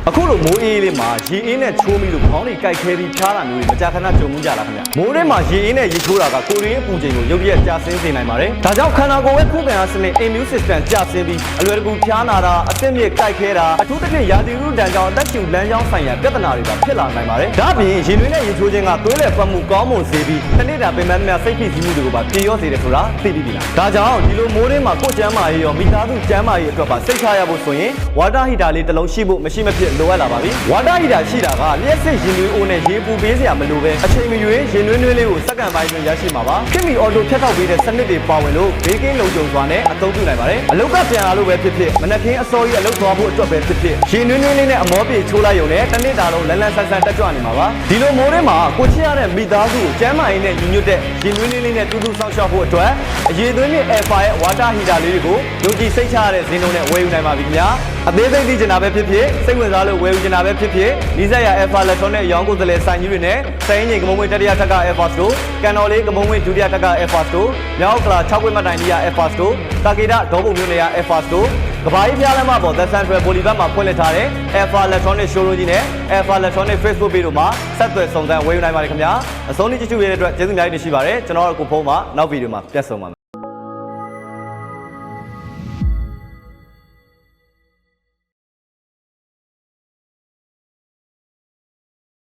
အခုလိုမိုးအေးလေးမှာရေအေးနဲ့ချိုးပြီးလို့ခေါင်းတွေကြိုက်ခဲပြီးဖြားတာမျိုးတွေမကြာခဏကြုံမှုကြလားခင်ဗျမိုးထဲမှာရေအေးနဲ့ရေချိုးတာကကိုယ်ရင်းအပူချိန်ကိုရုပ်ရည်ကြာဆင်းစေနိုင်ပါတယ်ဒါကြောင့်ခန္ဓာကိုယ်ရဲ့ခုခံအားစနစ် immune system ကျဆင်းပြီးအလွယ်တကူဖြားနာတာအဆင့်မြင့်ကြိုက်ခဲတာအထူးသဖြင့်ရာသီဥတုဒဏ်ကြောင့်အသက်ရှူလမ်းကြောင်းဆိုင်ရာပြဿနာတွေပါဖြစ်လာနိုင်ပါတယ်ဒါ့အပြင်ရေနွေးနဲ့ရေချိုးခြင်းကသွေးလည်ပတ်မှုကောင်းမွန်စေပြီးတစ်နေ့တာပင်ပန်းများစိတ်ဖိစီးမှုတွေကိုပါပြေရောစေတယ်ဆိုတာသိပြီးပြီလားဒါကြောင့်ဒီလိုမိုးထဲမှာကိုယ်ကျန်းမာရေးရောမိသားစုကျန်းမာရေးအတွက်ပါစိတ်ချရဖို့ဆိုရင်ဝါတာဟီတာလေးတစ်လုံးရှိဖို့မရှိမဖြစ်လိုအပ်လာပါပြီဝါတာဟီတာရှိတာကလျှက်စစ်ရင်နွေးအိုးနဲ့ရေပူပေးစရာမလိုပဲအချိန်မရွေးရင်နွေးနွေးလေးကိုစက္ကန့်ပိုင်းတွင်ရရှိမှာပါခင်မီအော်တိုဖြတ်ထောက်ပေးတဲ့စနစ်တွေပါဝင်လို့ဘေးကင်းလုံခြုံစွာနဲ့အသုံးပြုနိုင်ပါတယ်အလုတ်ကပြန်လာလို့ပဲဖြစ်ဖြစ်မနက်ခင်းအစောကြီးအလုတ်သွားဖို့အတွက်ပဲဖြစ်ဖြစ်ရင်နွေးနွေးလေးနဲ့အမောပြေချိုးလိုက်ရုံနဲ့တစ်နေ့တာလုံးလန်းလန်းဆန်းဆန်းတက်ကြွနေမှာပါဒီလိုမိုးထဲမှာကိုချစ်ရတဲ့မိသားစုကိုကျန်းမာရေးနဲ့ညီညွတ်တဲ့ရင်နွေးလေးနဲ့တူတူစောင့်ရှောက်ဖို့အတွက်အရေးသွင်းတဲ့ Alpha ရဲ့ဝါတာဟီတာလေးတွေကိုယုံကြည်စိတ်ချရတဲ့ဈေးနှုန်းနဲ့ဝယ်ယူနိုင်ပါပြီခင်ဗျာအသေးစိတ်သိချင်တာပဲဖြစ်ဖြစ်စိတ်ဝင်စားလို့ဝယ်ယူချင်တာပဲဖြစ်ဖြစ်နီးစပ်ရာ Alpha Electronic ရောင်းကိုယ်စားလှယ်ဆိုင်ကြီးတွေနဲ့စိုင်းငိမ်ကမုံဝင်တတိယထပ်က Alpha Store ကန်တော်လေးကမုံဝင်ဒုတိယထပ်က Alpha Store မြောက်ကလာ6ခွေမှတ်တိုင်ကြီးရ Alpha Store တာကေဒဒေါပုံမြို့နယ်ရ Alpha Store ကဘာကြီးပြားလမ်းမပေါ် The Central Boulevard မှာဖွင့်လှစ်ထားတဲ့ Alpha Electronic Showroom ကြီးနဲ့ Alpha Electronic Facebook Page တို့မှာဆက်သွယ်စုံစမ်းဝယ်ယူနိုင်ပါတယ်ခင်ဗျာအဆုံးထိကြည့်ရှုရတဲ့အတွက်ကျေးဇူးအများကြီးတင်ရှိပါတယ်ကျွန်တော်တို့ကိုဖုန်းမှာနောက်ဗီဒီယိုမှာပြန်ဆုံပါမယ်